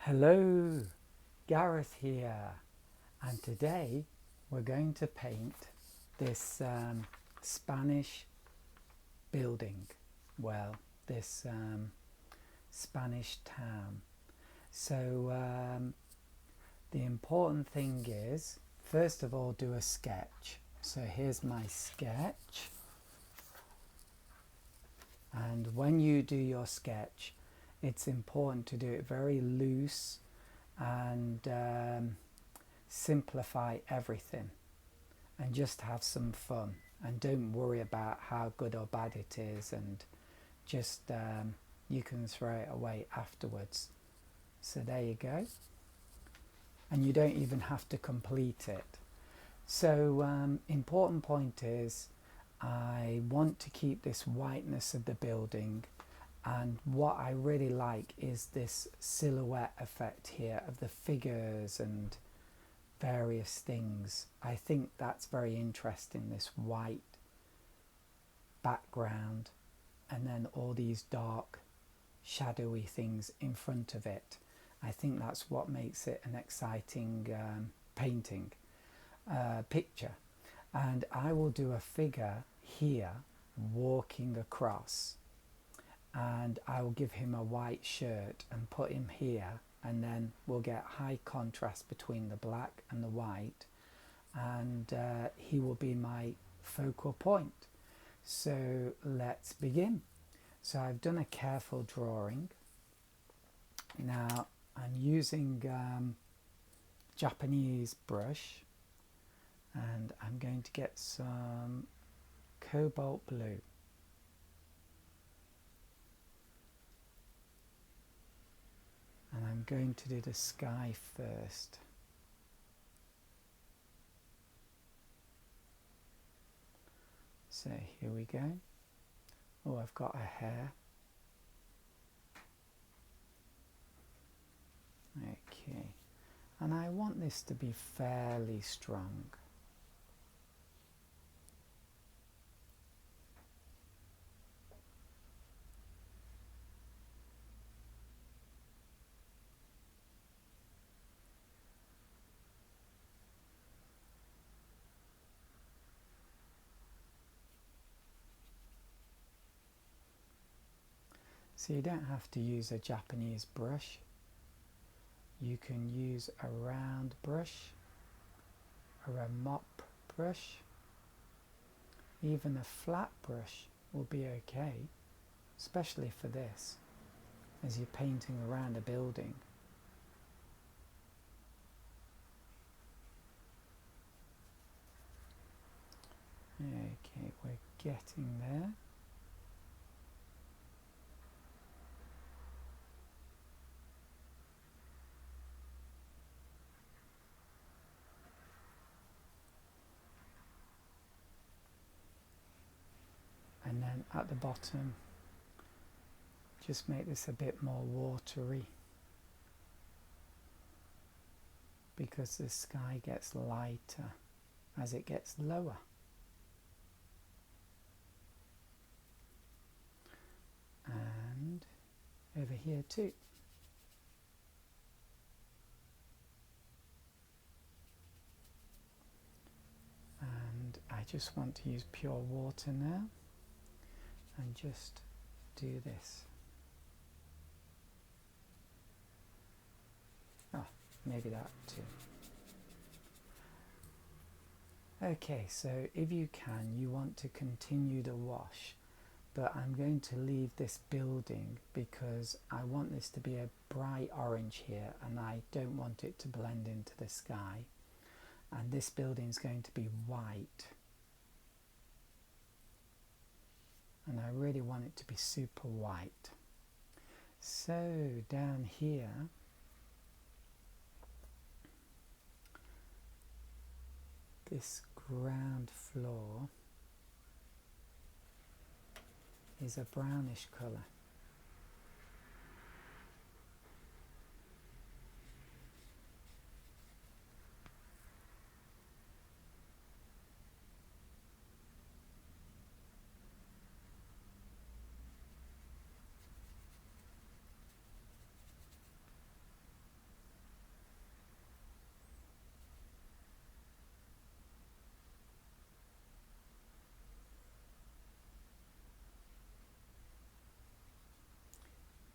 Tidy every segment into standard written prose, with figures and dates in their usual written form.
Hello, Gareth here, and today we're going to paint this Spanish building, well, this Spanish town. So the important thing is, first of all, do a sketch. So here's my sketch, and when you do your sketch, it's important to do it very loose and simplify everything and just have some fun, and don't worry about how good or bad it is, and just you can throw it away afterwards. So there you go, and you don't even have to complete it. So important point is, I want to keep this whiteness of the building, and what I really like is this silhouette effect here of the figures and various things. I think that's very interesting, this white background and then all these dark shadowy things in front of it. I think that's what makes it an exciting picture. And I will do a figure here walking across, and I will give him a white shirt and put him here, and then we'll get high contrast between the black and the white, and he will be my focal point. So let's begin. So I've done a careful drawing. Now I'm using Japanese brush, and I'm going to get some cobalt blue. And I'm going to do the sky first. So here we go. Oh, I've got a hair. Okay. And I want this to be fairly strong. So you don't have to use a Japanese brush. You can use a round brush or a mop brush. Even a flat brush will be okay, especially for this, as you're painting around a building. Okay, we're getting there. And then at the bottom, just make this a bit more watery, because the sky gets lighter as it gets lower. And over here too. And I just want to use pure water now and just do this. Oh, maybe that too. Okay, so if you can, you want to continue the wash, but I'm going to leave this building because I want this to be a bright orange here, and I don't want it to blend into the sky. And this building is going to be white, and I really want it to be super white. So down here, this ground floor is a brownish colour.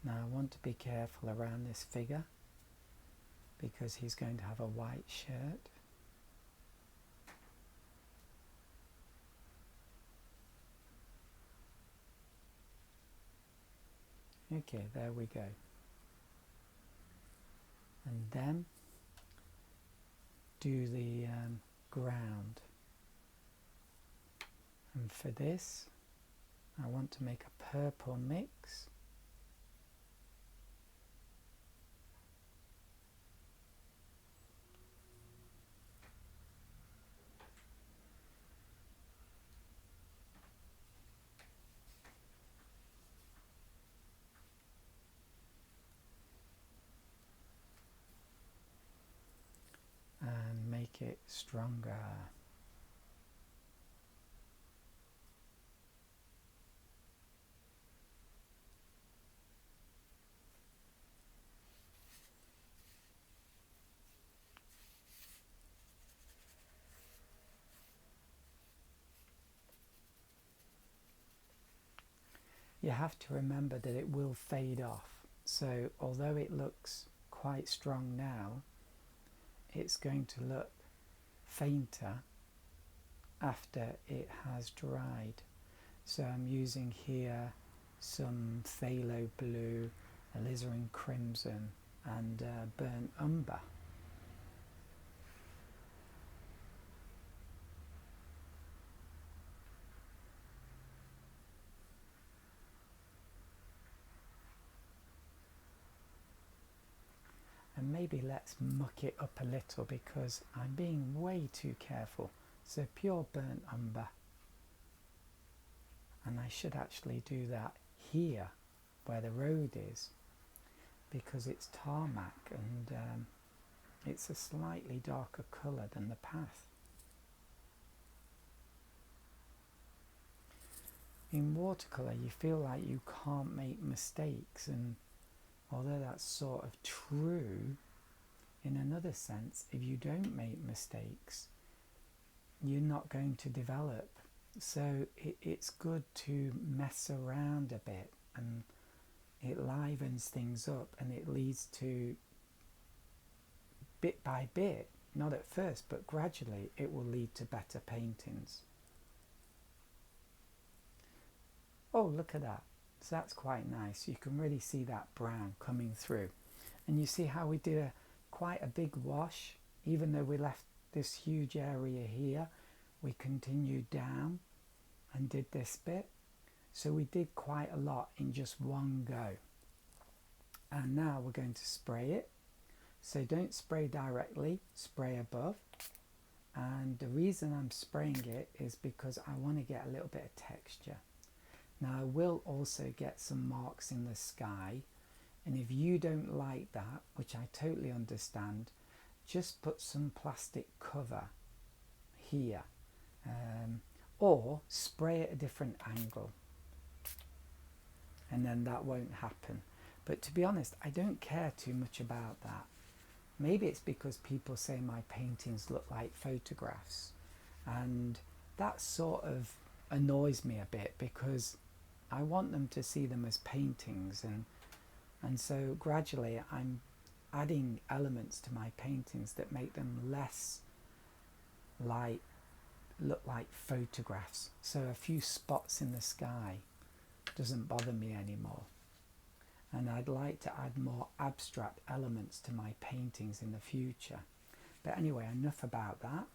Now I want to be careful around this figure because he's going to have a white shirt. Okay, there we go. And then do the ground. And for this, I want to make a purple mix. And make it stronger. You have to remember that it will fade off. So although it looks quite strong now, it's going to look fainter after it has dried. So I'm using here some phthalo blue, alizarin crimson and burnt umber. And maybe let's muck it up a little because I'm being way too careful. So pure burnt umber. And I should actually do that here where the road is because it's tarmac and it's a slightly darker colour than the path. In watercolour you feel like you can't make mistakes, and although that's sort of true, in another sense, if you don't make mistakes, you're not going to develop. So it's good to mess around a bit, and it livens things up, and it leads to, bit by bit, not at first, but gradually, it will lead to better paintings. Oh, look at that. So that's quite nice. You can really see that brown coming through. And you see how we did quite a big wash, even though we left this huge area here, we continued down and did this bit. So we did quite a lot in just one go. And now we're going to spray it. So don't spray directly, spray above. And the reason I'm spraying it is because I want to get a little bit of texture. Now I will also get some marks in the sky, and if you don't like that, which I totally understand, just put some plastic cover here, or spray at a different angle, and then that won't happen. But to be honest, I don't care too much about that. Maybe it's because people say my paintings look like photographs, and that sort of annoys me a bit because I want them to see them as paintings, and so gradually I'm adding elements to my paintings that make them less look like photographs. So a few spots in the sky doesn't bother me anymore, and I'd like to add more abstract elements to my paintings in the future. But anyway, enough about that.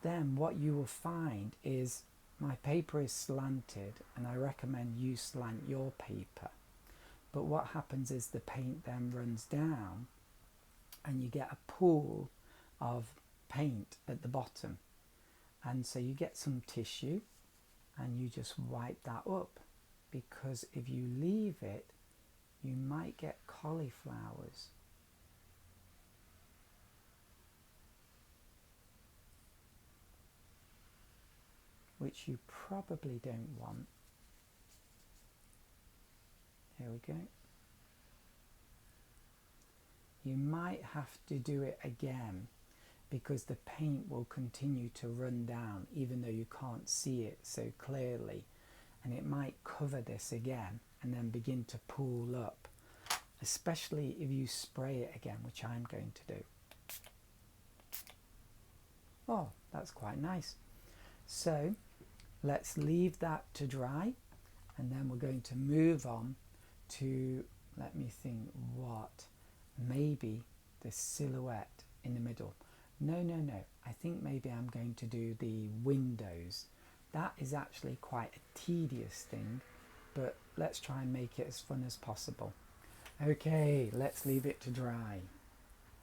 Then what you will find is my paper is slanted, and I recommend you slant your paper. But what happens is the paint then runs down and you get a pool of paint at the bottom. And so you get some tissue and you just wipe that up, because if you leave it, you might get cauliflowers. Which you probably don't want. Here we go. You might have to do it again because the paint will continue to run down even though you can't see it so clearly, and it might cover this again and then begin to pool up, especially if you spray it again, which I'm going to do. Oh, that's quite nice. So let's leave that to dry, and then we're going to move on to, let me think, what, maybe the silhouette in the middle. No, I think maybe I'm going to do the windows. That is actually quite a tedious thing, but let's try and make it as fun as possible. Okay, let's leave it to dry.